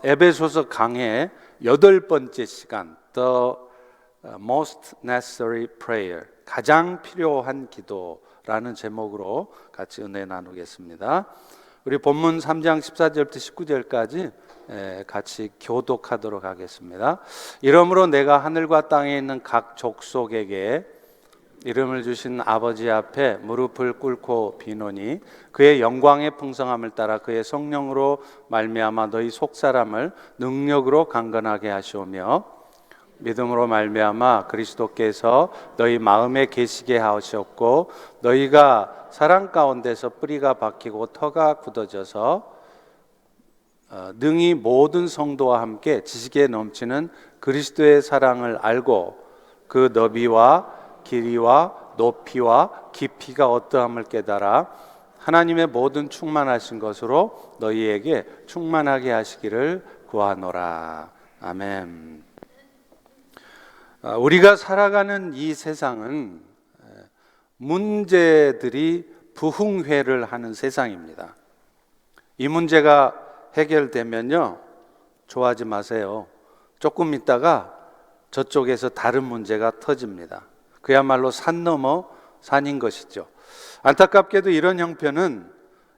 에베소서 강의 8번째 시간 The Most Necessary Prayer, 가장 필요한 기도라는 제목으로 같이 은혜 나누겠습니다. 우리 본문 3장 14절부터 19절까지 같이 교독하도록 하겠습니다. 이러므로 내가 하늘과 땅에 있는 각 족속에게 이름을 주신 아버지 앞에 무릎을 꿇고 비노니 그의 영광의 풍성함을 따라 그의 성령으로 말미암아 너희 속사람을 능력으로 강건하게 하시오며 믿음으로 말미암아 그리스도께서 너희 마음에 계시게 하셨고 너희가 사랑 가운데서 뿌리가 박히고 터가 굳어져서 능히 모든 성도와 함께 지식에 넘치는 그리스도의 사랑을 알고 그 너비와 길이와 높이와 깊이가 어떠함을 깨달아 하나님의 모든 충만하신 것으로 너희에게 충만하게 하시기를 구하노라. 아멘. 우리가 살아가는 이 세상은 문제들이 부흥회를 하는 세상입니다. 이 문제가 해결되면요, 좋아하지 마세요. 조금 있다가 저쪽에서 다른 문제가 터집니다. 그야말로 산 넘어 산인 것이죠. 안타깝게도 이런 형편은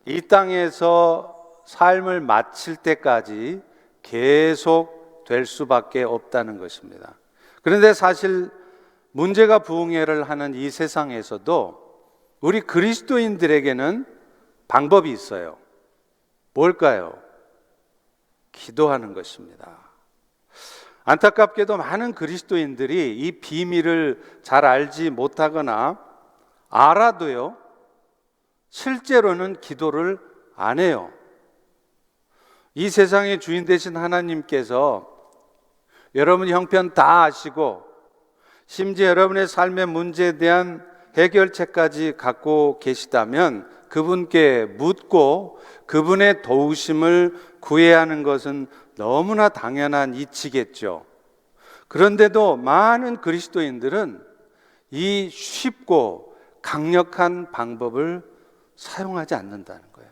이 땅에서 삶을 마칠 때까지 계속 될 수밖에 없다는 것입니다. 그런데 사실 문제가 부흥회를 하는 이 세상에서도 우리 그리스도인들에게는 방법이 있어요. 뭘까요? 기도하는 것입니다. 안타깝게도 많은 그리스도인들이 이 비밀을 잘 알지 못하거나 알아도요, 실제로는 기도를 안 해요. 이 세상의 주인 되신 하나님께서 여러분 형편 다 아시고 심지어 여러분의 삶의 문제에 대한 해결책까지 갖고 계시다면 그분께 묻고 그분의 도우심을 구해야 하는 것은 너무나 당연한 이치겠죠. 그런데도 많은 그리스도인들은 이 쉽고 강력한 방법을 사용하지 않는다는 거예요.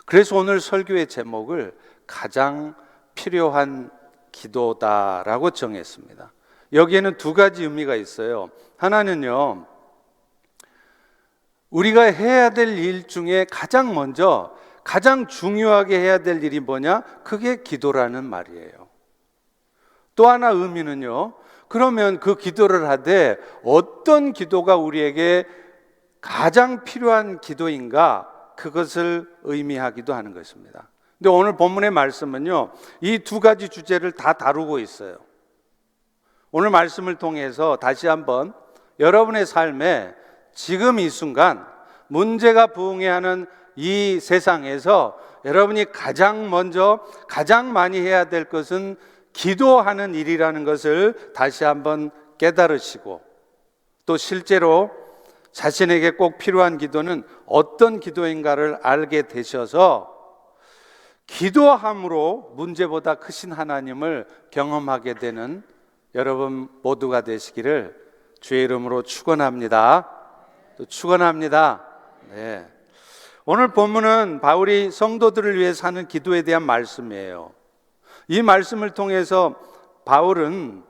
그래서 오늘 설교의 제목을 가장 필요한 기도다라고 정했습니다. 여기에는 두 가지 의미가 있어요. 하나는요, 우리가 해야 될 일 중에 가장 먼저 가장 중요하게 해야 될 일이 뭐냐? 그게 기도라는 말이에요. 또 하나 의미는요, 그러면 그 기도를 하되 어떤 기도가 우리에게 가장 필요한 기도인가? 그것을 의미하기도 하는 것입니다. 근데 오늘 본문의 말씀은요, 이 두 가지 주제를 다 다루고 있어요. 오늘 말씀을 통해서 다시 한번 여러분의 삶에 지금 이 순간 문제가 부흥해하는 이 세상에서 여러분이 가장 먼저 가장 많이 해야 될 것은 기도하는 일이라는 것을 다시 한번 깨달으시고 또 실제로 자신에게 꼭 필요한 기도는 어떤 기도인가를 알게 되셔서 기도함으로 문제보다 크신 하나님을 경험하게 되는 여러분 모두가 되시기를 주의 이름으로 축원합니다. 또 축원합니다. 네. 오늘 본문은 바울이 성도들을 위해 사는 기도에 대한 말씀이에요. 이 말씀을 통해서 바울은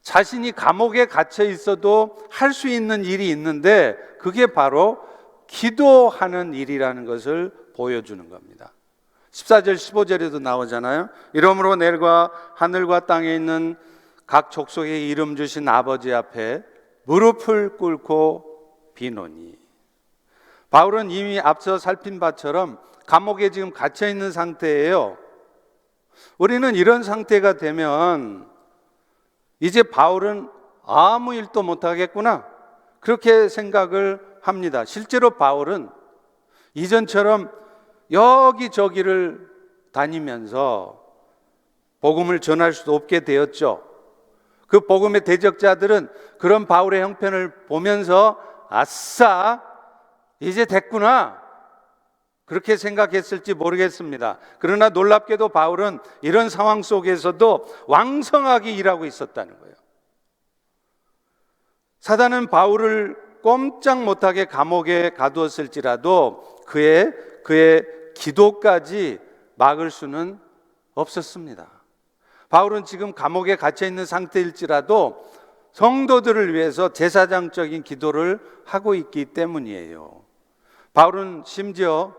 자신이 감옥에 갇혀 있어도 할 수 있는 일이 있는데 그게 바로 기도하는 일이라는 것을 보여주는 겁니다. 14절 15절에도 나오잖아요. 이러므로 내가 하늘과 땅에 있는 각 족속에 이름 주신 아버지 앞에 무릎을 꿇고 비노니. 바울은 이미 앞서 살핀 바처럼 감옥에 지금 갇혀 있는 상태예요. 우리는 이런 상태가 되면 이제 바울은 아무 일도 못하겠구나, 그렇게 생각을 합니다. 실제로 바울은 이전처럼 여기저기를 다니면서 복음을 전할 수도 없게 되었죠. 그 복음의 대적자들은 그런 바울의 형편을 보면서 아싸, 이제 됐구나, 그렇게 생각했을지 모르겠습니다. 그러나 놀랍게도 바울은 이런 상황 속에서도 왕성하게 일하고 있었다는 거예요. 사단은 바울을 꼼짝 못하게 감옥에 가두었을지라도 그의 기도까지 막을 수는 없었습니다. 바울은 지금 감옥에 갇혀 있는 상태일지라도 성도들을 위해서 제사장적인 기도를 하고 있기 때문이에요. 바울은 심지어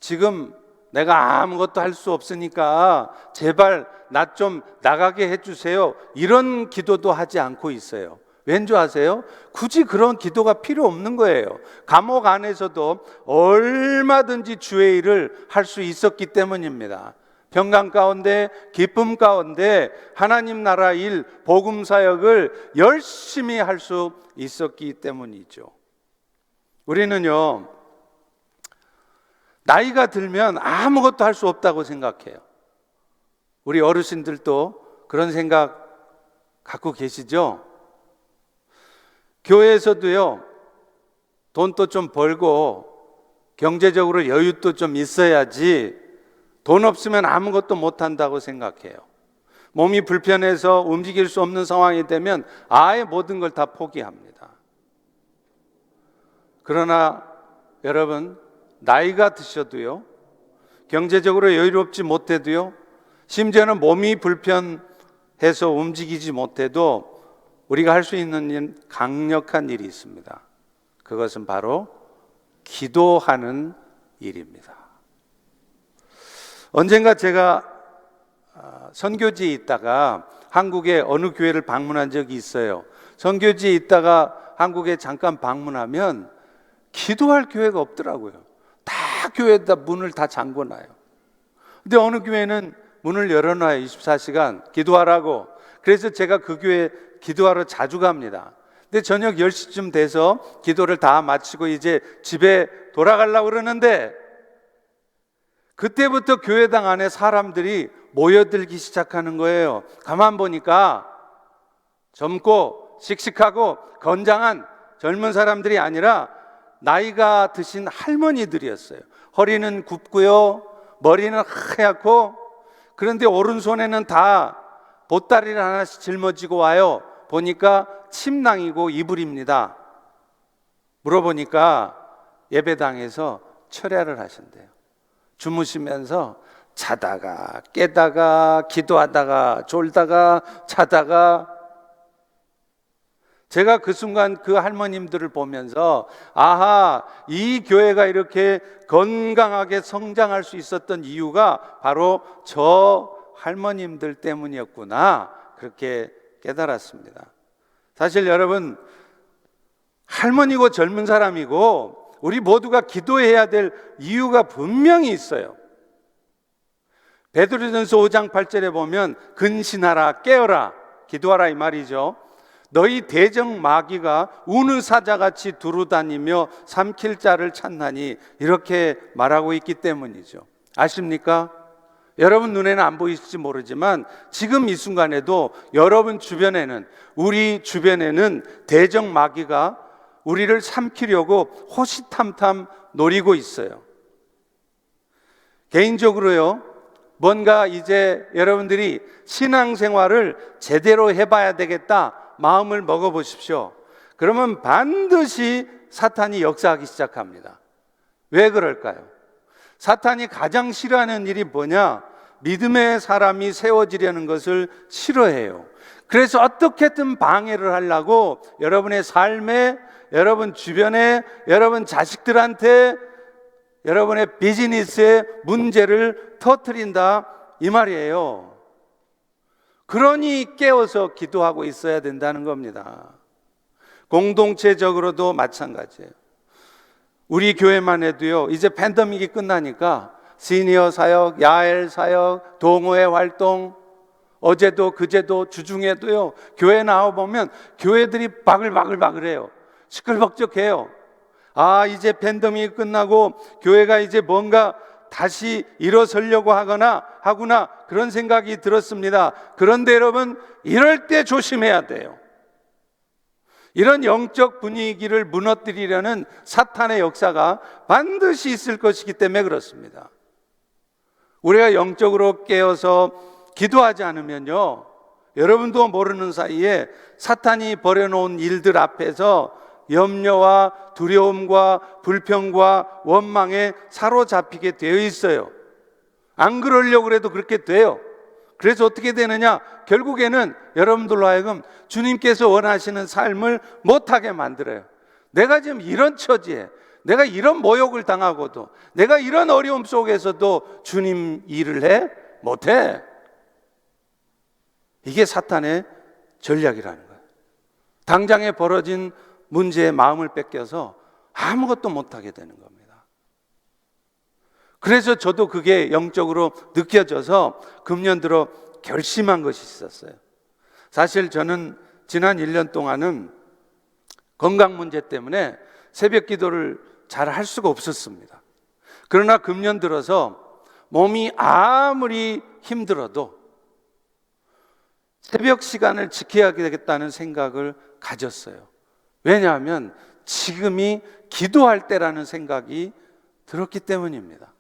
지금 내가 아무것도 할 수 없으니까 제발 나 좀 나가게 해주세요, 이런 기도도 하지 않고 있어요. 왠지 아세요? 굳이 그런 기도가 필요 없는 거예요. 감옥 안에서도 얼마든지 주의 일을 할 수 있었기 때문입니다. 평강 가운데, 기쁨 가운데 하나님 나라 일, 복음 사역을 열심히 할 수 있었기 때문이죠. 우리는요, 나이가 들면 아무것도 할 수 없다고 생각해요. 우리 어르신들도 그런 생각 갖고 계시죠? 교회에서도요, 돈도 좀 벌고 경제적으로 여유도 좀 있어야지 돈 없으면 아무것도 못한다고 생각해요. 몸이 불편해서 움직일 수 없는 상황이 되면 아예 모든 걸 다 포기합니다. 그러나 여러분, 나이가 드셔도요, 경제적으로 여유롭지 못해도요, 심지어는 몸이 불편해서 움직이지 못해도 우리가 할 수 있는 강력한 일이 있습니다. 그것은 바로 기도하는 일입니다. 언젠가 제가 선교지에 있다가 한국의 어느 교회를 방문한 적이 있어요. 선교지에 있다가 한국에 잠깐 방문하면 기도할 교회가 없더라고요. 다 교회에다 문을 다 잠궈놔요. 근데 어느 교회는 문을 열어놔요. 24시간 기도하라고. 그래서 제가 그 교회 기도하러 자주 갑니다. 근데 저녁 10시쯤 돼서 기도를 다 마치고 이제 집에 돌아가려고 그러는데 그때부터 교회당 안에 사람들이 모여들기 시작하는 거예요. 가만 보니까 젊고 씩씩하고 건장한 젊은 사람들이 아니라 나이가 드신 할머니들이었어요. 허리는 굽고요, 머리는 하얗고, 그런데 오른손에는 다 보따리를 하나씩 짊어지고 와요. 보니까 침낭이고 이불입니다. 물어보니까 예배당에서 철야를 하신대요. 주무시면서 자다가 깨다가 기도하다가 졸다가 자다가. 제가 그 순간 그 할머님들을 보면서 아하, 이 교회가 이렇게 건강하게 성장할 수 있었던 이유가 바로 저 할머님들 때문이었구나, 그렇게 깨달았습니다. 사실 여러분, 할머니고 젊은 사람이고 우리 모두가 기도해야 될 이유가 분명히 있어요. 베드로전서 5장 8절에 보면 근신하라, 깨어라, 기도하라 이 말이죠. 너희 대적 마귀가 우는 사자같이 두루다니며 삼킬 자를 찾나니, 이렇게 말하고 있기 때문이죠. 아십니까? 여러분 눈에는 안 보이실지 모르지만 지금 이 순간에도 여러분 주변에는, 우리 주변에는 대적 마귀가 우리를 삼키려고 호시탐탐 노리고 있어요. 개인적으로요, 뭔가 이제 여러분들이 신앙생활을 제대로 해봐야 되겠다 마음을 먹어보십시오. 그러면 반드시 사탄이 역사하기 시작합니다. 왜 그럴까요? 사탄이 가장 싫어하는 일이 뭐냐? 믿음의 사람이 세워지려는 것을 싫어해요. 그래서 어떻게든 방해를 하려고 여러분의 삶에, 여러분 주변에, 여러분 자식들한테, 여러분의 비즈니스에 문제를 터뜨린다 이 말이에요. 그러니 깨어서 기도하고 있어야 된다는 겁니다. 공동체적으로도 마찬가지예요. 우리 교회만 해도요, 이제 팬데믹이 끝나니까 시니어 사역, 야엘 사역, 동호회 활동, 어제도 그제도 주중에도요, 교회 나와보면 교회들이 바글바글바글해요. 시끌벅적해요. 아, 이제 팬데믹이 끝나고 교회가 이제 뭔가 다시 일어서려고 하구나, 그런 생각이 들었습니다. 그런데 여러분, 이럴 때 조심해야 돼요. 이런 영적 분위기를 무너뜨리려는 사탄의 역사가 반드시 있을 것이기 때문에 그렇습니다. 우리가 영적으로 깨어서 기도하지 않으면요, 여러분도 모르는 사이에 사탄이 벌여놓은 일들 앞에서 염려와 두려움과 불평과 원망에 사로잡히게 되어 있어요. 안 그러려고 해도 그렇게 돼요. 그래서 어떻게 되느냐? 결국에는 여러분들로 하여금 주님께서 원하시는 삶을 못하게 만들어요. 내가 지금 이런 처지에, 내가 이런 모욕을 당하고도, 내가 이런 어려움 속에서도 주님 일을 해? 못해. 이게 사탄의 전략이라는 거예요. 당장에 벌어진 문제에 마음을 뺏겨서 아무것도 못하게 되는 겁니다. 그래서 저도 그게 영적으로 느껴져서 금년 들어 결심한 것이 있었어요. 사실 저는 지난 1년 동안은 건강 문제 때문에 새벽 기도를 잘 할 수가 없었습니다. 그러나 금년 들어서 몸이 아무리 힘들어도 새벽 시간을 지켜야 되겠다는 생각을 가졌어요. 왜냐하면 지금이 기도할 때라는 생각이 들었기 때문입니다.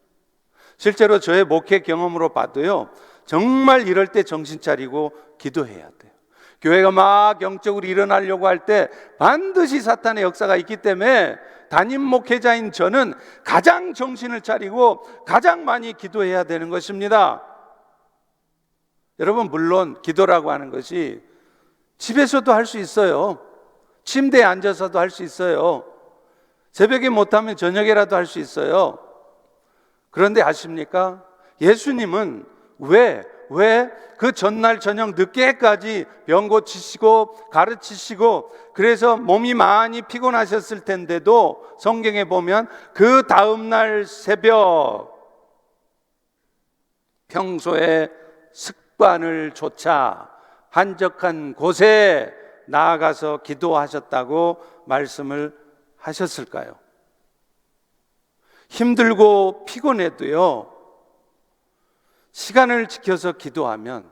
실제로 저의 목회 경험으로 봐도요, 정말 이럴 때 정신 차리고 기도해야 돼요. 교회가 막 영적으로 일어나려고 할 때 반드시 사탄의 역사가 있기 때문에 담임 목회자인 저는 가장 정신을 차리고 가장 많이 기도해야 되는 것입니다. 여러분, 물론 기도라고 하는 것이 집에서도 할 수 있어요. 침대에 앉아서도 할 수 있어요. 새벽에 못하면 저녁에라도 할 수 있어요. 그런데 아십니까? 예수님은 왜 그 전날 저녁 늦게까지 병 고치시고 가르치시고 그래서 몸이 많이 피곤하셨을 텐데도 성경에 보면 그 다음날 새벽 평소에 습관을 조차 한적한 곳에 나아가서 기도하셨다고 말씀을 하셨을까요? 힘들고 피곤해도요, 시간을 지켜서 기도하면,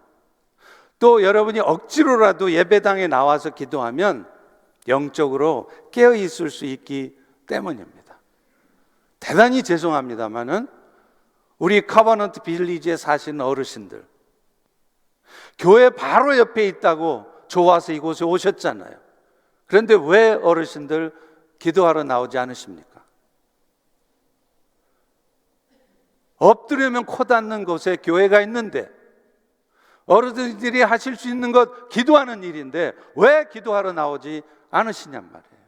또 여러분이 억지로라도 예배당에 나와서 기도하면 영적으로 깨어 있을 수 있기 때문입니다. 대단히 죄송합니다만은 우리 커버넌트 빌리지에 사시는 어르신들, 교회 바로 옆에 있다고 좋아서 이곳에 오셨잖아요. 그런데 왜 어르신들 기도하러 나오지 않으십니까? 엎드려면 코 닿는 곳에 교회가 있는데, 어르신들이 하실 수 있는 것 기도하는 일인데 왜 기도하러 나오지 않으시냔 말이에요.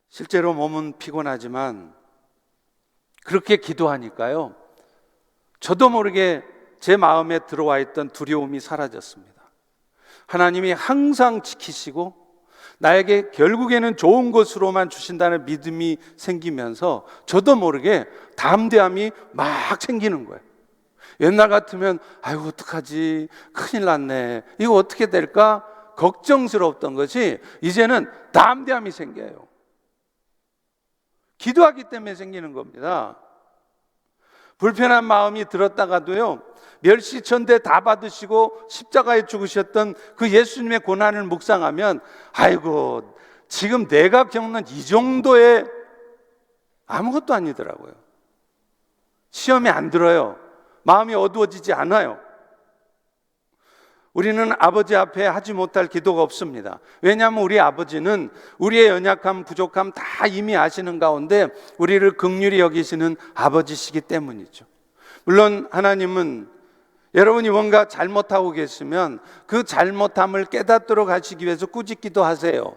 실제로 몸은 피곤하지만 그렇게 기도하니까요, 저도 모르게 제 마음에 들어와 있던 두려움이 사라졌습니다. 하나님이 항상 지키시고 나에게 결국에는 좋은 것으로만 주신다는 믿음이 생기면서 저도 모르게 담대함이 막 생기는 거예요. 옛날 같으면 아이고 어떡하지, 큰일 났네, 이거 어떻게 될까 걱정스러웠던 것이 이제는 담대함이 생겨요. 기도하기 때문에 생기는 겁니다. 불편한 마음이 들었다가도요, 멸시천대 다 받으시고 십자가에 죽으셨던 그 예수님의 고난을 묵상하면 아이고 지금 내가 겪는 이 정도의 아무것도 아니더라고요. 시험이 안 들어요. 마음이 어두워지지 않아요. 우리는 아버지 앞에 하지 못할 기도가 없습니다. 왜냐하면 우리 아버지는 우리의 연약함, 부족함 다 이미 아시는 가운데 우리를 긍휼히 여기시는 아버지시기 때문이죠. 물론 하나님은 여러분이 뭔가 잘못하고 계시면 그 잘못함을 깨닫도록 하시기 위해서 꾸짖기도 하세요.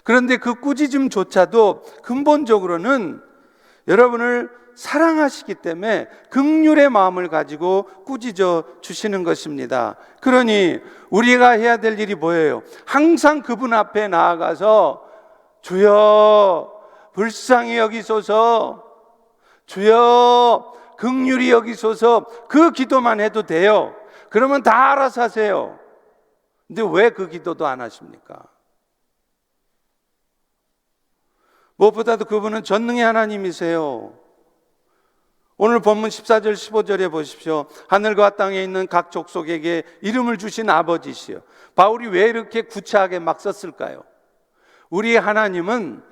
그런데 그 꾸짖음조차도 근본적으로는 여러분을 사랑하시기 때문에 긍휼의 마음을 가지고 꾸짖어 주시는 것입니다. 그러니 우리가 해야 될 일이 뭐예요? 항상 그분 앞에 나아가서 주여 불쌍히 여기소서, 주여 긍휼히 여기소서, 그 기도만 해도 돼요. 그러면 다 알아서 하세요. 근데 왜 그 기도도 안 하십니까? 무엇보다도 그분은 전능의 하나님이세요. 오늘 본문 14절 15절에 보십시오. 하늘과 땅에 있는 각 족속에게 이름을 주신 아버지시여. 바울이 왜 이렇게 구차하게 막 썼을까요? 우리 하나님은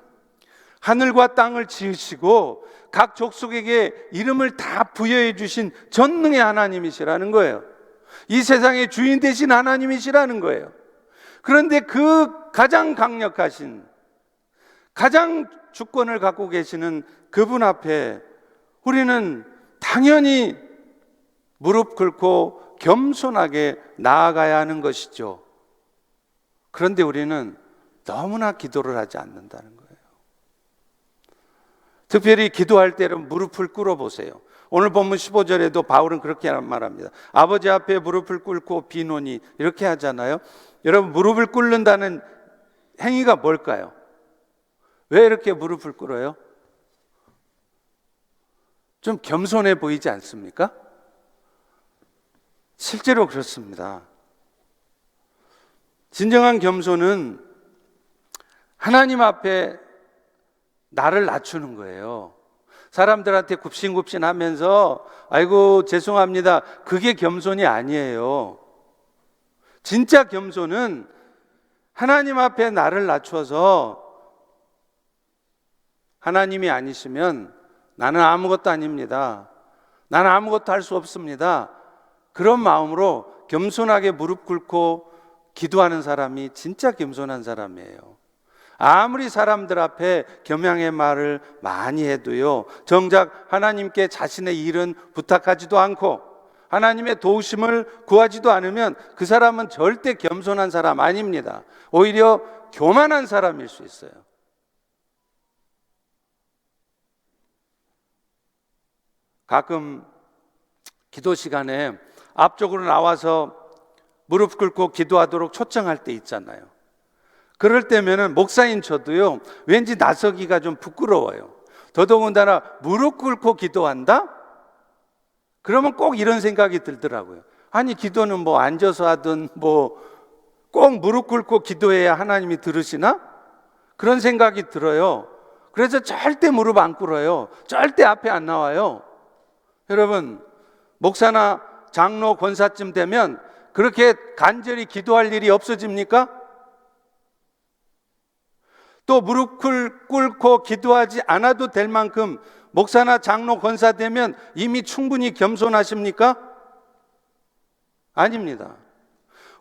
하늘과 땅을 지으시고 각 족속에게 이름을 다 부여해 주신 전능의 하나님이시라는 거예요. 이 세상의 주인 되신 하나님이시라는 거예요. 그런데 그 가장 강력하신, 가장 주권을 갖고 계시는 그분 앞에 우리는 당연히 무릎 꿇고 겸손하게 나아가야 하는 것이죠. 그런데 우리는 너무나 기도를 하지 않는다는 거예요. 특별히 기도할 때는 무릎을 꿇어보세요. 오늘 본문 15절에도 바울은 그렇게 말합니다. 아버지 앞에 무릎을 꿇고 비노니, 이렇게 하잖아요. 여러분, 무릎을 꿇는다는 행위가 뭘까요? 왜 이렇게 무릎을 꿇어요? 좀 겸손해 보이지 않습니까? 실제로 그렇습니다. 진정한 겸손은 하나님 앞에 나를 낮추는 거예요. 사람들한테 굽신굽신 하면서 아이고 죄송합니다, 그게 겸손이 아니에요. 진짜 겸손은 하나님 앞에 나를 낮춰서 하나님이 아니시면 나는 아무것도 아닙니다, 나는 아무것도 할 수 없습니다, 그런 마음으로 겸손하게 무릎 꿇고 기도하는 사람이 진짜 겸손한 사람이에요. 아무리 사람들 앞에 겸양의 말을 많이 해도요, 정작 하나님께 자신의 일은 부탁하지도 않고 하나님의 도우심을 구하지도 않으면 그 사람은 절대 겸손한 사람 아닙니다. 오히려 교만한 사람일 수 있어요. 가끔 기도 시간에 앞쪽으로 나와서 무릎 꿇고 기도하도록 초청할 때 있잖아요. 그럴 때면은 목사인 저도요, 왠지 나서기가 좀 부끄러워요. 더더군다나 무릎 꿇고 기도한다? 그러면 꼭 이런 생각이 들더라고요. 아니, 기도는 뭐 앉아서 하든 뭐 꼭 무릎 꿇고 기도해야 하나님이 들으시나? 그런 생각이 들어요. 그래서 절대 무릎 안 꿇어요. 절대 앞에 안 나와요. 여러분, 목사나 장로, 권사쯤 되면 그렇게 간절히 기도할 일이 없어집니까? 또 무릎 꿇고 기도하지 않아도 될 만큼 목사나 장로, 권사 되면 이미 충분히 겸손하십니까? 아닙니다.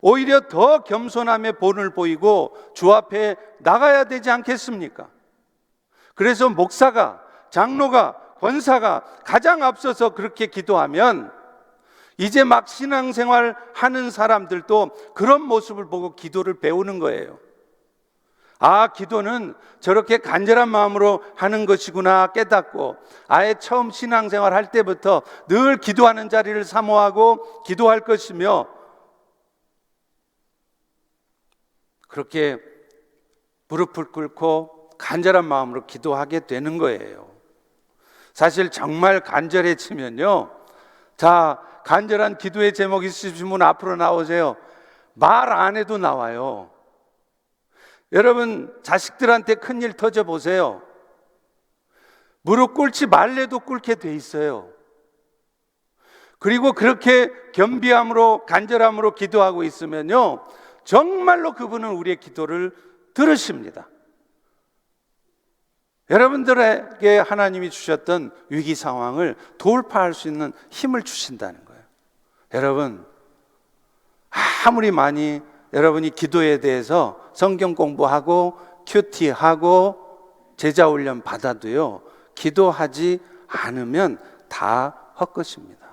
오히려 더 겸손함의 본을 보이고 주 앞에 나가야 되지 않겠습니까? 그래서 목사가, 장로가, 권사가 가장 앞서서 그렇게 기도하면 이제 막 신앙생활 하는 사람들도 그런 모습을 보고 기도를 배우는 거예요. 아, 기도는 저렇게 간절한 마음으로 하는 것이구나 깨닫고, 아예 처음 신앙생활 할 때부터 늘 기도하는 자리를 사모하고 기도할 것이며, 그렇게 무릎을 꿇고 간절한 마음으로 기도하게 되는 거예요. 사실 정말 간절해지면요, 자, 간절한 기도의 제목 있으신 분 앞으로 나오세요. 말 안 해도 나와요. 여러분, 자식들한테 큰일 터져보세요. 무릎 꿇지 말래도 꿇게 돼 있어요. 그리고 그렇게 겸비함으로, 간절함으로 기도하고 있으면요, 정말로 그분은 우리의 기도를 들으십니다. 여러분들에게 하나님이 주셨던 위기 상황을 돌파할 수 있는 힘을 주신다는 거예요. 여러분, 아무리 많이 여러분이 기도에 대해서 성경 공부하고 큐티하고 제자훈련 받아도요, 기도하지 않으면 다 헛것입니다.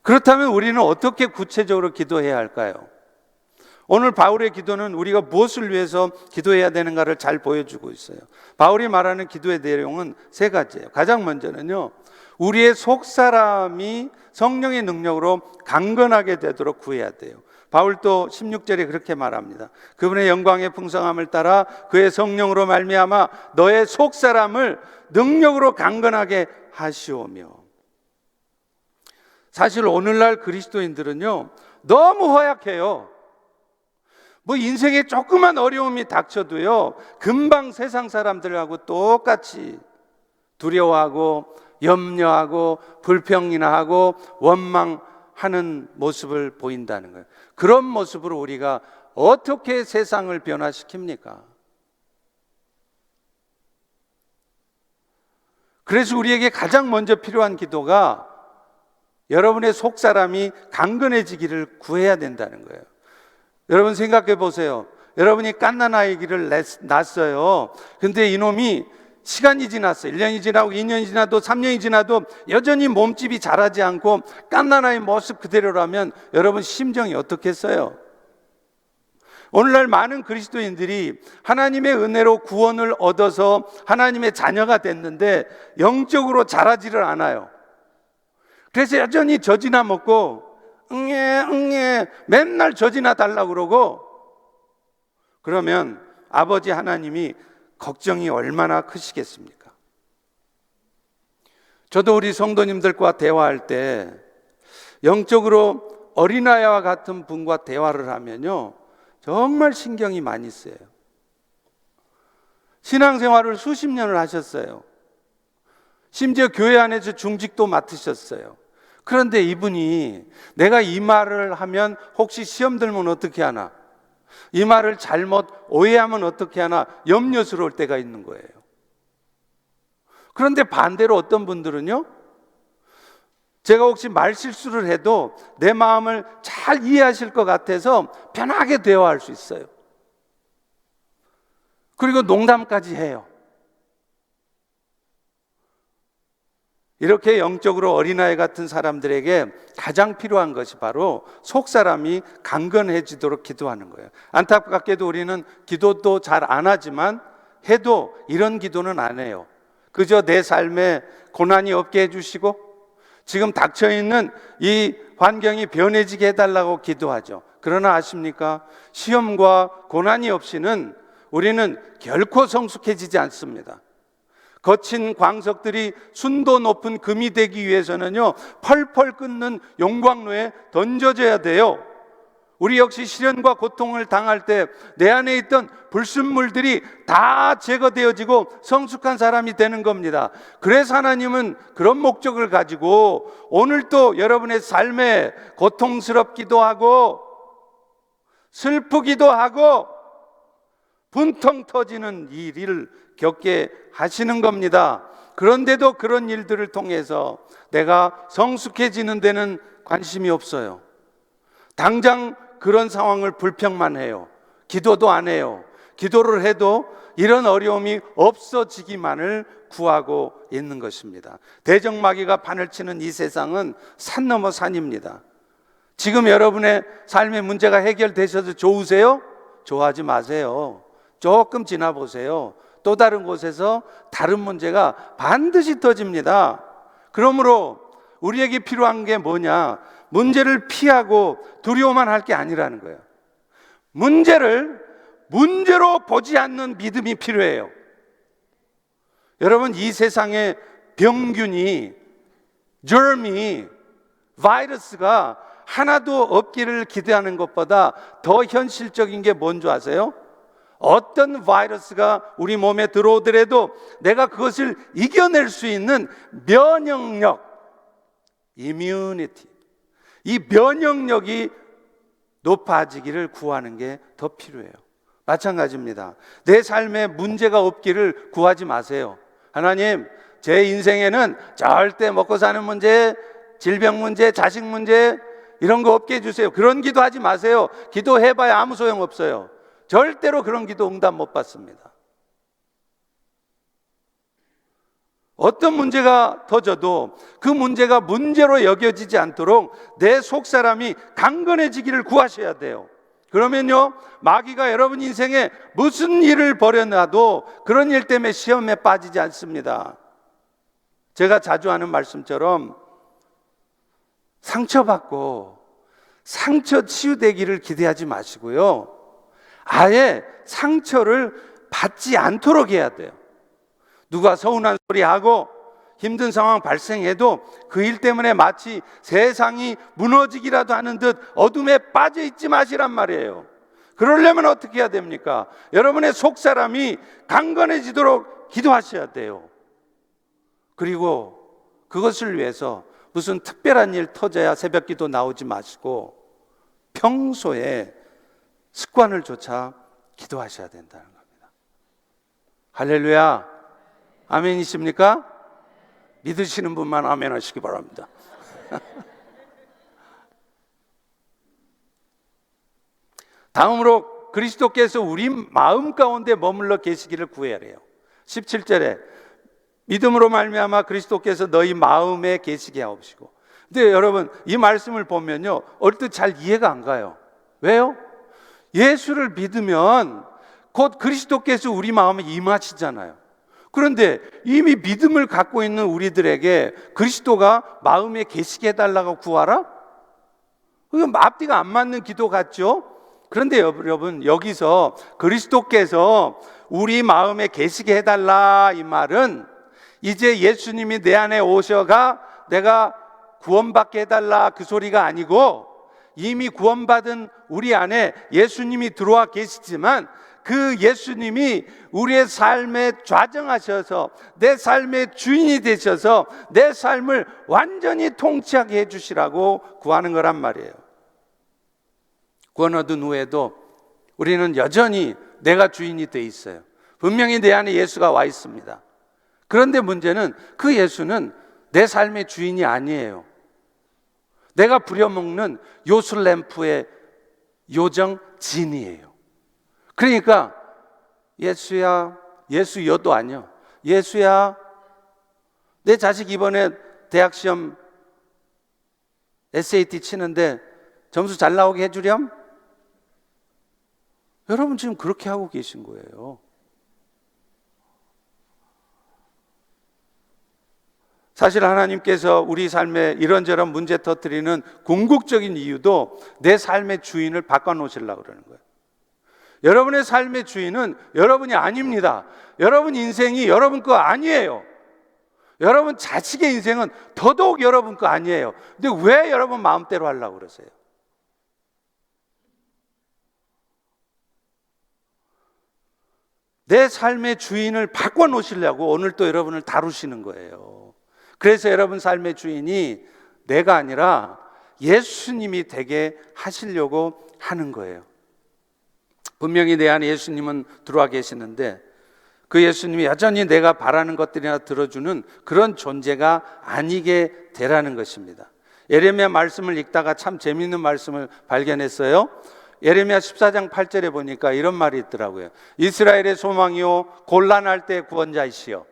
그렇다면 우리는 어떻게 구체적으로 기도해야 할까요? 오늘 바울의 기도는 우리가 무엇을 위해서 기도해야 되는가를 잘 보여주고 있어요. 바울이 말하는 기도의 내용은 세 가지예요. 가장 먼저는요, 우리의 속사람이 성령의 능력으로 강건하게 되도록 구해야 돼요. 바울도 16절에 그렇게 말합니다. 그분의 영광의 풍성함을 따라 그의 성령으로 말미암아 너의 속사람을 능력으로 강건하게 하시오며. 사실 오늘날 그리스도인들은요, 너무 허약해요. 뭐 인생에 조그만 어려움이 닥쳐도요, 금방 세상 사람들하고 똑같이 두려워하고 염려하고 불평이나 원망하는 모습을 보인다는 거예요. 그런 모습으로 우리가 어떻게 세상을 변화시킵니까? 그래서 우리에게 가장 먼저 필요한 기도가 여러분의 속사람이 강건해지기를 구해야 된다는 거예요. 여러분 생각해 보세요. 여러분이 갓난아기를 낳았어요. 근데 이놈이 시간이 지났어요. 1년이 지나고 2년이 지나도 3년이 지나도 여전히 몸집이 자라지 않고 갓난아이 모습 그대로라면 여러분 심정이 어떻겠어요? 오늘날 많은 그리스도인들이 하나님의 은혜로 구원을 얻어서 하나님의 자녀가 됐는데 영적으로 자라지를 않아요. 그래서 여전히 젖이나 먹고 응애 맨날 젖이나 달라고 그러고, 그러면 아버지 하나님이 걱정이 얼마나 크시겠습니까? 저도 우리 성도님들과 대화할 때 영적으로 어린아이와 같은 분과 대화를 하면요 정말 신경이 많이 쓰여요. 신앙생활을 수십 년을 하셨어요. 심지어 교회 안에서 중직도 맡으셨어요. 그런데 이분이 내가 이 말을 하면 혹시 시험 들면 어떻게 하나, 이 말을 잘못 오해하면 어떻게 하나 염려스러울 때가 있는 거예요. 그런데 반대로 어떤 분들은요, 제가 혹시 말실수를 해도 내 마음을 잘 이해하실 것 같아서 편하게 대화할 수 있어요. 그리고 농담까지 해요. 이렇게 영적으로 어린아이 같은 사람들에게 가장 필요한 것이 바로 속사람이 강건해지도록 기도하는 거예요. 안타깝게도 우리는 기도도 잘 안 하지만 해도 이런 기도는 안 해요. 그저 내 삶에 고난이 없게 해주시고 지금 닥쳐있는 이 환경이 변해지게 해달라고 기도하죠. 그러나 아십니까? 시험과 고난이 없이는 우리는 결코 성숙해지지 않습니다. 거친 광석들이 순도 높은 금이 되기 위해서는요 펄펄 끓는 용광로에 던져져야 돼요. 우리 역시 시련과 고통을 당할 때 내 안에 있던 불순물들이 다 제거되어지고 성숙한 사람이 되는 겁니다. 그래서 하나님은 그런 목적을 가지고 오늘도 여러분의 삶에 고통스럽기도 하고 슬프기도 하고 분통 터지는 이 일을 겪게 하시는 겁니다. 그런데도 그런 일들을 통해서 내가 성숙해지는 데는 관심이 없어요. 당장 그런 상황을 불평만 해요. 기도도 안 해요. 기도를 해도 이런 어려움이 없어지기만을 구하고 있는 것입니다. 대적마귀가 판을 치는 이 세상은 산 넘어 산입니다. 지금 여러분의 삶의 문제가 해결되셔서 좋으세요? 좋아하지 마세요. 조금 지나보세요. 또 다른 곳에서 다른 문제가 반드시 터집니다. 그러므로 우리에게 필요한 게 뭐냐? 문제를 피하고 두려워만 할 게 아니라는 거예요. 문제를 문제로 보지 않는 믿음이 필요해요. 여러분, 이 세상에 병균이, germ이, 바이러스가 하나도 없기를 기대하는 것보다 더 현실적인 게 뭔지 아세요? 어떤 바이러스가 우리 몸에 들어오더라도 내가 그것을 이겨낼 수 있는 면역력, immunity, 이 면역력이 높아지기를 구하는 게 더 필요해요. 마찬가지입니다. 내 삶에 문제가 없기를 구하지 마세요. 하나님, 제 인생에는 절대 먹고 사는 문제, 질병 문제, 자식 문제 이런 거 없게 해주세요. 그런 기도하지 마세요. 기도해봐야 아무 소용없어요. 절대로 그런 기도 응답 못 받습니다. 어떤 문제가 터져도 그 문제가 문제로 여겨지지 않도록 내 속사람이 강건해지기를 구하셔야 돼요. 그러면요, 마귀가 여러분 인생에 무슨 일을 벌여놔도 그런 일 때문에 시험에 빠지지 않습니다. 제가 자주 하는 말씀처럼 상처받고 상처 치유되기를 기대하지 마시고요, 아예 상처를 받지 않도록 해야 돼요. 누가 서운한 소리 하고 힘든 상황 발생해도 그 일 때문에 마치 세상이 무너지기라도 하는 듯 어둠에 빠져 있지 마시란 말이에요. 그러려면 어떻게 해야 됩니까? 여러분의 속사람이 강건해지도록 기도하셔야 돼요. 그리고 그것을 위해서 무슨 특별한 일 터져야 새벽기도 나오지 마시고 평소에 습관을 조차 기도하셔야 된다는 겁니다. 할렐루야, 아멘이십니까? 믿으시는 분만 아멘 하시기 바랍니다. 다음으로 곧 그리스도께서 우리 마음 가운데 머물러 계시기를 구해야 해요. 17절에 믿음으로 말미암아 그리스도께서 너희 마음에 계시게 하옵시고. 근데 여러분 이 말씀을 보면요 얼뜻 잘 이해가 안 가요. 왜요? 예수를 믿으면 곧 그리스도께서 우리 마음에 임하시잖아요. 그런데 이미 믿음을 갖고 있는 우리들에게 그리스도가 마음에 계시게 해달라고 구하라? 이건 앞뒤가 안 맞는 기도 같죠? 그런데 여러분 여기서 그리스도께서 우리 마음에 계시게 해달라 이 말은 이제 예수님이 내 안에 오셔가 내가 구원받게 해달라 그 소리가 아니고 이미 구원받은 우리 안에 예수님이 들어와 계시지만 그 예수님이 우리의 삶에 좌정하셔서 내 삶의 주인이 되셔서 내 삶을 완전히 통치하게 해주시라고 구하는 거란 말이에요. 구원 얻은 후에도 우리는 여전히 내가 주인이 돼 있어요. 분명히 내 안에 예수가 와 있습니다. 그런데 문제는 그 예수는 내 삶의 주인이 아니에요. 내가 부려먹는 요술램프의 요정 진이에요. 그러니까 예수야, 예수여도 아니요. 예수야, 내 자식 이번에 대학 시험 SAT 치는데 점수 잘 나오게 해주렴? 여러분 지금 그렇게 하고 계신 거예요. 사실 하나님께서 우리 삶에 이런저런 문제 터뜨리는 궁극적인 이유도 내 삶의 주인을 바꿔놓으시려고 그러는 거예요. 여러분의 삶의 주인은 여러분이 아닙니다. 여러분 인생이 여러분 거 아니에요. 여러분 자식의 인생은 더더욱 여러분 거 아니에요. 근데 왜 여러분 마음대로 하려고 그러세요? 내 삶의 주인을 바꿔놓으시려고 오늘 또 여러분을 다루시는 거예요. 그래서 여러분 삶의 주인이 내가 아니라 예수님이 되게 하시려고 하는 거예요. 분명히 내 안에 예수님은 들어와 계시는데 그 예수님이 여전히 내가 바라는 것들이나 들어주는 그런 존재가 아니게 되라는 것입니다. 예레미야 말씀을 읽다가 참 재미있는 말씀을 발견했어요. 예레미야 14장 8절에 보니까 이런 말이 있더라고요. 이스라엘의 소망이요 곤란할 때 구원자이시여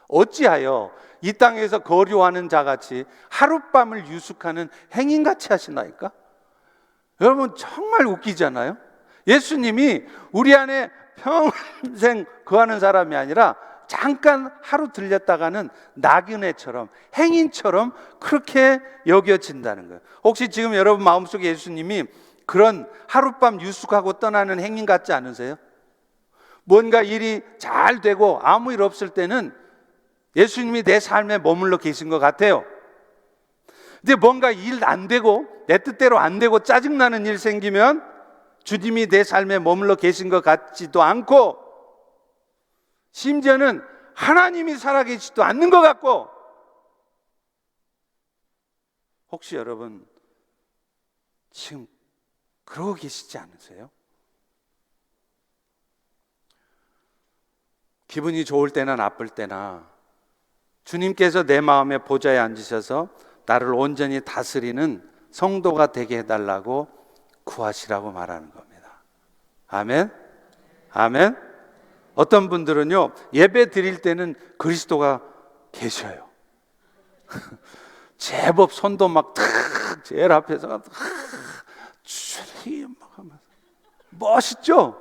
어찌하여 이 땅에서 거류하는 자같이 하룻밤을 유숙하는 행인같이 하시나이까? 여러분 정말 웃기잖아요. 예수님이 우리 안에 평생 거하는 사람이 아니라 잠깐 하루 들렸다가는 나그네처럼 행인처럼 그렇게 여겨진다는 거예요. 혹시 지금 여러분 마음속에 예수님이 그런 하룻밤 유숙하고 떠나는 행인 같지 않으세요? 뭔가 일이 잘 되고 아무 일 없을 때는 예수님이 내 삶에 머물러 계신 것 같아요. 근데 뭔가 일 안 되고 내 뜻대로 안 되고 짜증나는 일 생기면 주님이 내 삶에 머물러 계신 것 같지도 않고 심지어는 하나님이 살아계시지도 않는 것 같고 혹시 여러분 지금 그러고 계시지 않으세요? 기분이 좋을 때나 나쁠 때나 주님께서 내 마음의 보좌에 앉으셔서 나를 온전히 다스리는 성도가 되게 해달라고 구하시라고 말하는 겁니다. 아멘? 아멘? 어떤 분들은요 예배 드릴 때는 그리스도가 계셔요. 제법 손도 막 탁 제일 앞에서 막 하면서 멋있죠?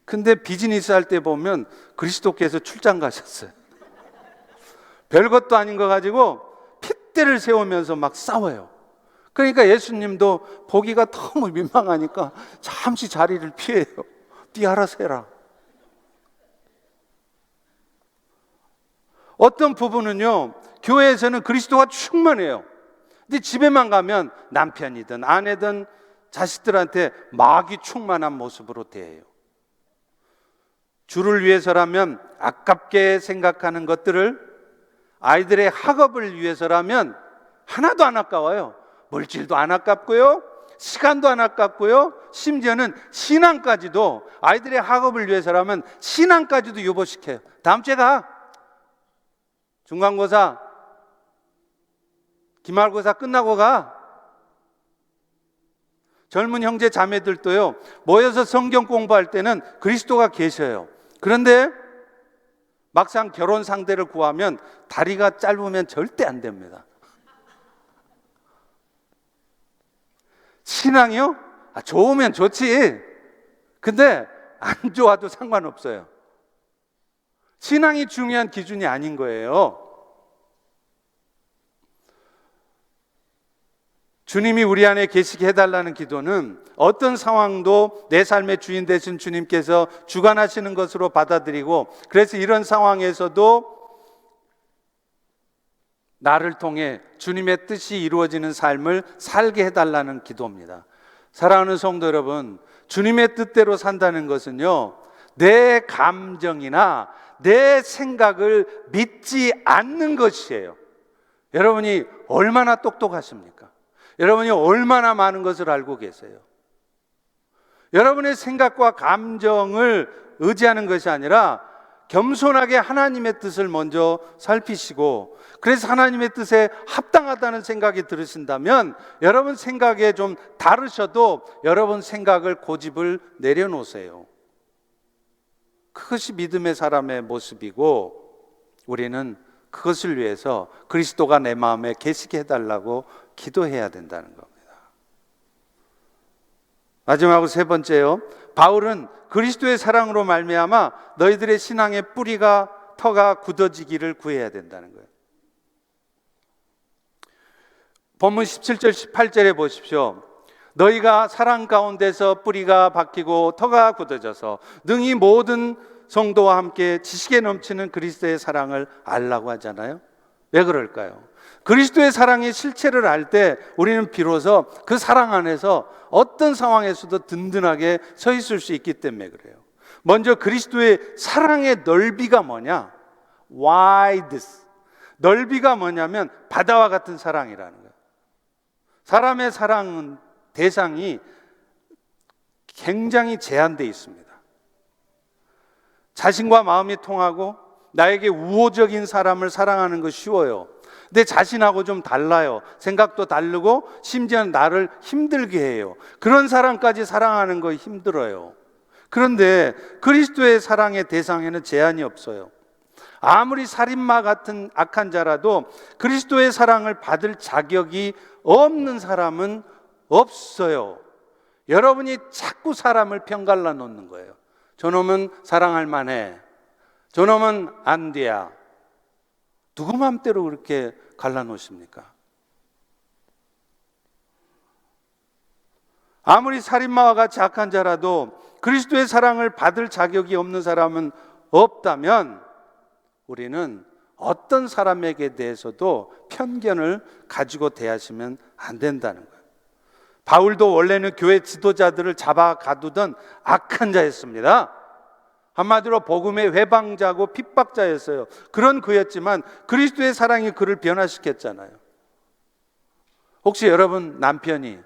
근데 비즈니스 할 때 보면 그리스도께서 출장 가셨어요. 별것도 아닌 거 가지고 핏대를 세우면서 막 싸워요. 그러니까 예수님도 보기가 너무 민망하니까 잠시 자리를 피해요. 네 알아서 해라. 어떤 부부는요 교회에서는 그리스도가 충만해요. 근데 집에만 가면 남편이든 아내든 자식들한테 마귀 충만한 모습으로 대해요. 주를 위해서라면 아깝게 생각하는 것들을 아이들의 학업을 위해서라면 하나도 안 아까워요. 물질도 안 아깝고요, 시간도 안 아깝고요, 심지어는 신앙까지도 아이들의 학업을 위해서라면 신앙까지도 유보시켜요. 다음 주에 가. 중간고사, 기말고사 끝나고 가. 젊은 형제 자매들도요, 모여서 성경 공부할 때는 그리스도가 계셔요. 그런데 막상 결혼 상대를 구하면 다리가 짧으면 절대 안 됩니다. 신앙이요? 좋으면 좋지. 근데 안 좋아도 상관없어요. 신앙이 중요한 기준이 아닌 거예요. 주님이 우리 안에 계시게 해달라는 기도는 어떤 상황도 내 삶의 주인 되신 주님께서 주관하시는 것으로 받아들이고, 그래서 이런 상황에서도 나를 통해 주님의 뜻이 이루어지는 삶을 살게 해달라는 기도입니다. 사랑하는 성도 여러분, 주님의 뜻대로 산다는 것은요, 내 감정이나 내 생각을 믿지 않는 것이에요. 여러분이 얼마나 똑똑하십니까? 여러분이 얼마나 많은 것을 알고 계세요? 여러분의 생각과 감정을 의지하는 것이 아니라 겸손하게 하나님의 뜻을 먼저 살피시고, 그래서 하나님의 뜻에 합당하다는 생각이 들으신다면 여러분 생각에 좀 다르셔도 여러분 생각을 고집을 내려놓으세요. 그것이 믿음의 사람의 모습이고, 우리는 그것을 위해서 그리스도가 내 마음에 계시게 해달라고 기도해야 된다는 겁니다. 마지막으로 세 번째요, 바울은 그리스도의 사랑으로 말미암아 너희들의 신앙의 뿌리가 터가 굳어지기를 구해야 된다는 거예요. 본문 17절 18절에 보십시오. 너희가 사랑 가운데서 뿌리가 박히고 터가 굳어져서 능히 모든 성도와 함께 지식에 넘치는 그리스도의 사랑을 알라고 하잖아요. 왜 그럴까요? 그리스도의 사랑의 실체를 알 때 우리는 비로소 그 사랑 안에서 어떤 상황에서도 든든하게 서 있을 수 있기 때문에 그래요. 먼저 그리스도의 사랑의 넓이가 뭐냐? wide. 넓이가 뭐냐면 바다와 같은 사랑이라는 거예요. 사람의 사랑은 대상이 굉장히 제한되어 있습니다. 자신과 마음이 통하고 나에게 우호적인 사람을 사랑하는 거 쉬워요. 내 자신하고 좀 달라요. 생각도 다르고 심지어는 나를 힘들게 해요. 그런 사람까지 사랑하는 거 힘들어요. 그런데 그리스도의 사랑의 대상에는 제한이 없어요. 아무리 살인마 같은 악한 자라도 그리스도의 사랑을 받을 자격이 없는 사람은 없어요. 여러분이 자꾸 사람을 편갈라 놓는 거예요. 저놈은 사랑할 만해. 저놈은 안 돼야. 누구 맘대로 그렇게 갈라놓으십니까? 아무리 살인마와 같이 악한 자라도 그리스도의 사랑을 받을 자격이 없는 사람은 없다면 우리는 어떤 사람에게 대해서도 편견을 가지고 대하시면 안 된다는 거예요. 바울도 원래는 교회 지도자들을 잡아 가두던 악한 자였습니다. 한마디로 복음의 회방자고 핍박자였어요. 그런 그였지만 그리스도의 사랑이 그를 변화시켰잖아요. 혹시 여러분 남편이,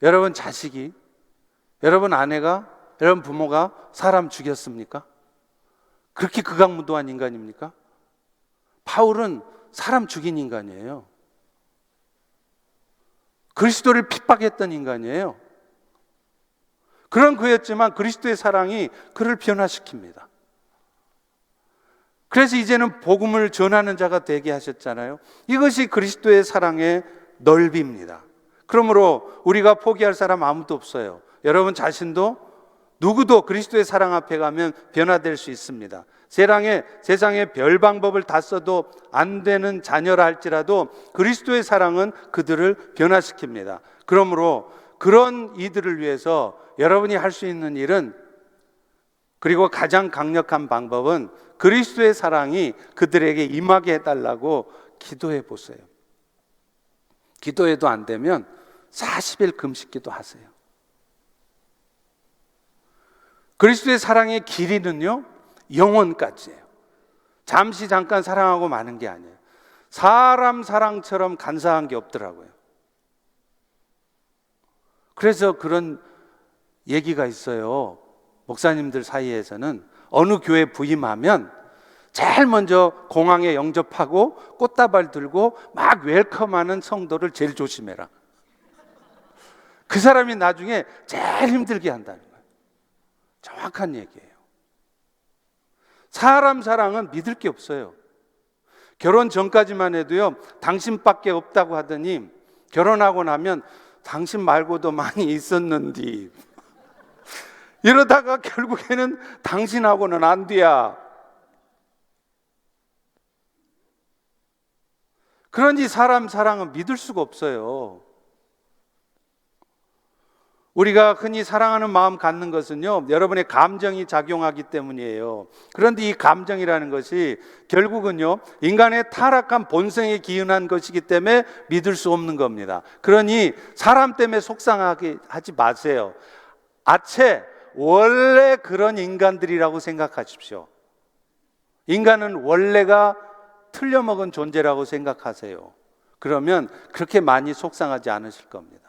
여러분 자식이, 여러분 아내가, 여러분 부모가 사람 죽였습니까? 그렇게 극악무도한 인간입니까? 바울은 사람 죽인 인간이에요. 그리스도를 핍박했던 인간이에요. 그런 그였지만 그리스도의 사랑이 그를 변화시킵니다. 그래서 이제는 복음을 전하는 자가 되게 하셨잖아요. 이것이 그리스도의 사랑의 넓이입니다. 그러므로 우리가 포기할 사람 아무도 없어요. 여러분 자신도 누구도 그리스도의 사랑 앞에 가면 변화될 수 있습니다. 세상에 별 방법을 다 써도 안 되는 자녀라 할지라도 그리스도의 사랑은 그들을 변화시킵니다. 그러므로 그런 이들을 위해서 여러분이 할 수 있는 일은, 그리고 가장 강력한 방법은 그리스도의 사랑이 그들에게 임하게 해달라고 기도해 보세요. 기도해도 안 되면 40일 금식기도 하세요. 그리스도의 사랑의 길이는요, 영원까지예요. 잠시 잠깐 사랑하고 마는 게 아니에요. 사람 사랑처럼 간사한 게 없더라고요. 그래서 그런 얘기가 있어요. 목사님들 사이에서는 어느 교회 부임하면 제일 먼저 공항에 영접하고 꽃다발 들고 막 웰컴하는 성도를 제일 조심해라. 그 사람이 나중에 제일 힘들게 한다는 거예요. 정확한 얘기예요. 사람 사랑은 믿을 게 없어요. 결혼 전까지만 해도요, 당신밖에 없다고 하더니 결혼하고 나면 당신 말고도 많이 있었는데 이러다가 결국에는 당신하고는 안 돼야. 그러니 사람 사랑은 믿을 수가 없어요. 우리가 흔히 사랑하는 마음 갖는 것은요, 여러분의 감정이 작용하기 때문이에요. 그런데 이 감정이라는 것이 결국은요, 인간의 타락한 본성에 기인한 것이기 때문에 믿을 수 없는 겁니다. 그러니 사람 때문에 속상하게 하지 마세요. 아체 원래 그런 인간들이라고 생각하십시오. 인간은 원래가 틀려먹은 존재라고 생각하세요. 그러면 그렇게 많이 속상하지 않으실 겁니다.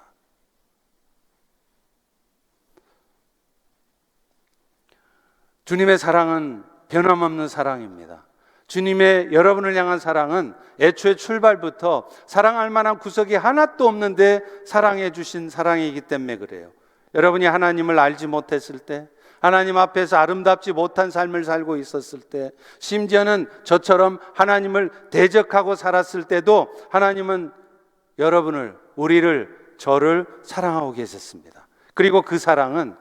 주님의 사랑은 변함없는 사랑입니다. 주님의 여러분을 향한 사랑은 애초에 출발부터 사랑할 만한 구석이 하나도 없는데 사랑해 주신 사랑이기 때문에 그래요. 여러분이 하나님을 알지 못했을 때, 하나님 앞에서 아름답지 못한 삶을 살고 있었을 때, 심지어는 저처럼 하나님을 대적하고 살았을 때도 하나님은 여러분을, 우리를, 저를 사랑하고 계셨습니다. 그리고 그 사랑은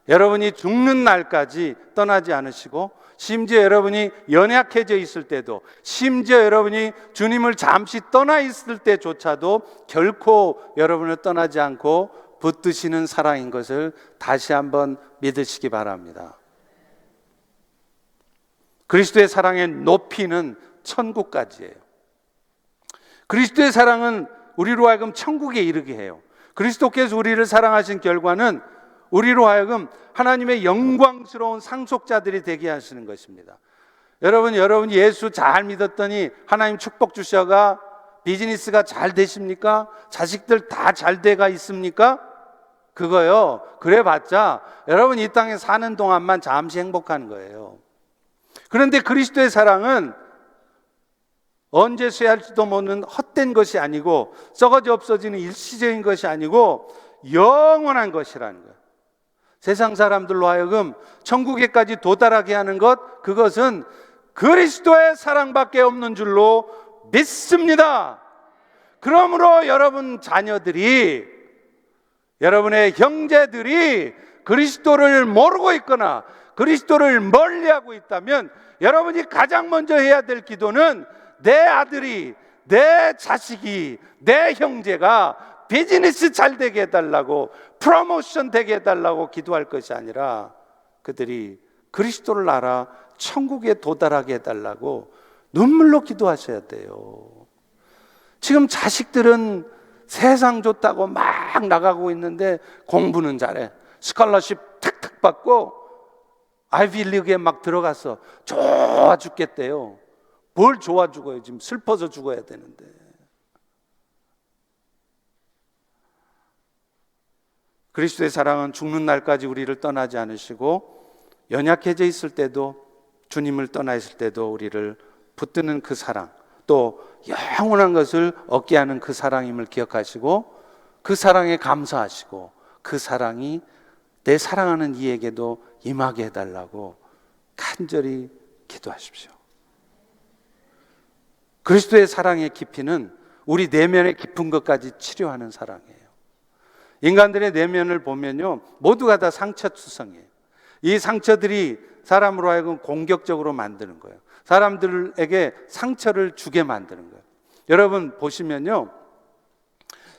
여러분이 죽는 날까지 떠나지 않으시고, 심지어 여러분이 연약해져 있을 때도, 심지어 여러분이 주님을 잠시 떠나 있을 때조차도 결코 여러분을 떠나지 않고 붙드시는 사랑인 것을 다시 한번 믿으시기 바랍니다. 그리스도의 사랑의 높이는 천국까지예요. 그리스도의 사랑은 우리로 하여금 천국에 이르게 해요. 그리스도께서 우리를 사랑하신 결과는 우리로 하여금 하나님의 영광스러운 상속자들이 되게 하시는 것입니다. 여러분이 예수 잘 믿었더니 하나님 축복 주셔가 비즈니스가 잘 되십니까? 자식들 다 잘 돼가 있습니까? 그거요, 그래봤자 여러분 이 땅에 사는 동안만 잠시 행복한 거예요. 그런데 그리스도의 사랑은 언제 쇠할지도 모르는 헛된 것이 아니고, 썩어져 없어지는 일시적인 것이 아니고 영원한 것이라는 거예요. 세상 사람들로 하여금 천국에까지 도달하게 하는 것, 그것은 그리스도의 사랑밖에 없는 줄로 믿습니다. 그러므로 여러분 자녀들이, 여러분의 형제들이 그리스도를 모르고 있거나 그리스도를 멀리하고 있다면 여러분이 가장 먼저 해야 될 기도는 내 아들이, 내 자식이, 내 형제가 비즈니스 잘 되게 해달라고, 프로모션 되게 해달라고 기도할 것이 아니라 그들이 그리스도를 알아 천국에 도달하게 해달라고 눈물로 기도하셔야 돼요. 지금 자식들은 세상 좋다고 막 나가고 있는데 공부는 잘해. 스칼러십 탁탁 받고 아이비리그에 막 들어가서 좋아 죽겠대요. 뭘 좋아 죽어요? 지금 슬퍼서 죽어야 되는데. 그리스도의 사랑은 죽는 날까지 우리를 떠나지 않으시고, 연약해져 있을 때도, 주님을 떠나 있을 때도 우리를 붙드는 그 사랑, 또 영원한 것을 얻게 하는 그 사랑임을 기억하시고, 그 사랑에 감사하시고, 그 사랑이 내 사랑하는 이에게도 임하게 해달라고 간절히 기도하십시오. 그리스도의 사랑의 깊이는 우리 내면의 깊은 것까지 치료하는 사랑이에요. 인간들의 내면을 보면요, 모두가 다 상처투성이에요. 이 상처들이 사람으로 하여금 공격적으로 만드는 거예요. 사람들에게 상처를 주게 만드는 거예요. 여러분 보시면요,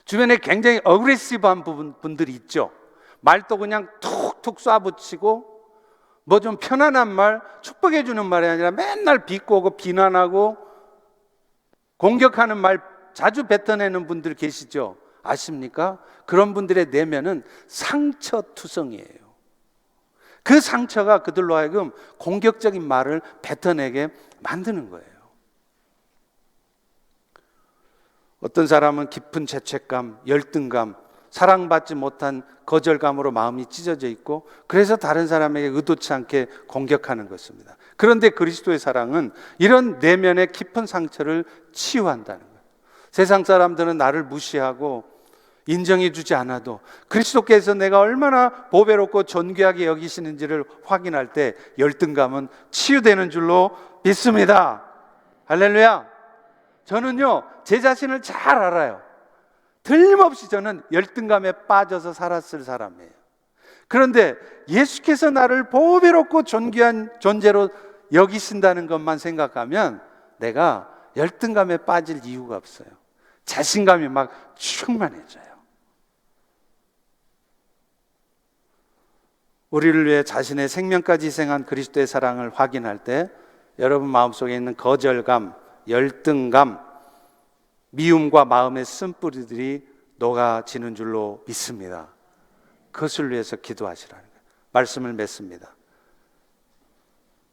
주변에 굉장히 어그레시브한 분들이 있죠. 말도 그냥 툭툭 쏴붙이고, 뭐 좀 편안한 말, 축복해 주는 말이 아니라 맨날 비꼬고 비난하고 공격하는 말 자주 뱉어내는 분들 계시죠? 아십니까? 그런 분들의 내면은 상처투성이에요. 그 상처가 그들로 하여금 공격적인 말을 뱉어내게 만드는 거예요. 어떤 사람은 깊은 죄책감, 열등감, 사랑받지 못한 거절감으로 마음이 찢어져 있고, 그래서 다른 사람에게 의도치 않게 공격하는 것입니다. 그런데 그리스도의 사랑은 이런 내면의 깊은 상처를 치유한다는 거예요. 세상 사람들은 나를 무시하고 인정해 주지 않아도 그리스도께서 내가 얼마나 보배롭고 존귀하게 여기시는지를 확인할 때 열등감은 치유되는 줄로 믿습니다. 할렐루야. 저는요, 제 자신을 잘 알아요. 틀림없이 저는 열등감에 빠져서 살았을 사람이에요. 그런데 예수께서 나를 보배롭고 존귀한 존재로 여기신다는 것만 생각하면 내가 열등감에 빠질 이유가 없어요. 자신감이 막 충만해져요. 우리를 위해 자신의 생명까지 희생한 그리스도의 사랑을 확인할 때 여러분 마음속에 있는 거절감, 열등감, 미움과 마음의 쓴뿌리들이 녹아지는 줄로 믿습니다. 그것을 위해서 기도하시라는 거예요. 말씀을 맺습니다.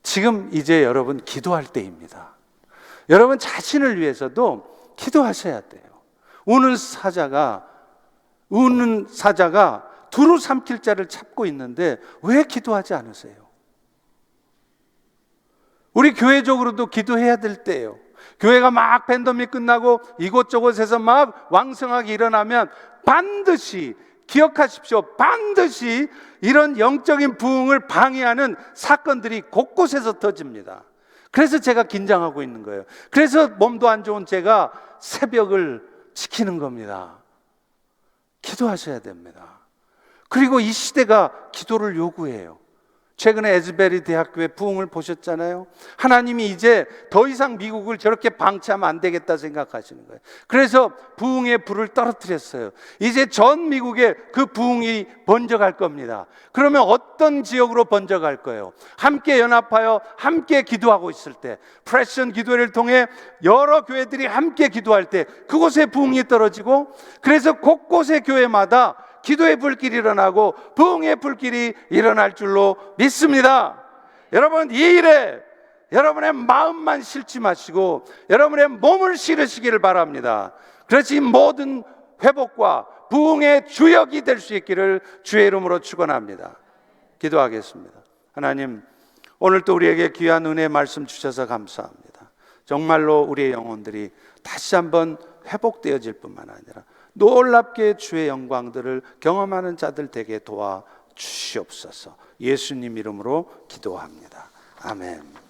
지금 이제 여러분 기도할 때입니다. 여러분 자신을 위해서도 기도하셔야 돼요. 우는 사자가 두루 삼킬 자를 찾고 있는데 왜 기도하지 않으세요? 우리 교회적으로도 기도해야 될 때예요. 교회가 막 팬데믹 끝나고 이곳저곳에서 막 왕성하게 일어나면 반드시 기억하십시오. 반드시 이런 영적인 부흥을 방해하는 사건들이 곳곳에서 터집니다. 그래서 제가 긴장하고 있는 거예요. 그래서 몸도 안 좋은 제가 새벽을 지키는 겁니다. 기도하셔야 됩니다. 그리고 이 시대가 기도를 요구해요. 최근에 에즈베리 대학교의 부흥을 보셨잖아요. 하나님이 이제 더 이상 미국을 저렇게 방치하면 안 되겠다 생각하시는 거예요. 그래서 부흥의 불을 떨어뜨렸어요. 이제 전 미국에 그 부흥이 번져갈 겁니다. 그러면 어떤 지역으로 번져갈 거예요? 함께 연합하여 함께 기도하고 있을 때, 프레션 기도회를 통해 여러 교회들이 함께 기도할 때 그곳에 부흥이 떨어지고, 그래서 곳곳의 교회마다 기도의 불길이 일어나고 부흥의 불길이 일어날 줄로 믿습니다. 여러분, 이 일에 여러분의 마음만 실지 마시고 여러분의 몸을 실으시기를 바랍니다. 그래서 모든 회복과 부흥의 주역이 될 수 있기를 주의 이름으로 축원합니다. 기도하겠습니다. 하나님, 오늘 또 우리에게 귀한 은혜의 말씀 주셔서 감사합니다. 정말로 우리의 영혼들이 다시 한번 회복되어질 뿐만 아니라 놀랍게 주의 영광들을 경험하는 자들 되게 도와 주시옵소서. 예수님 이름으로 기도합니다. 아멘.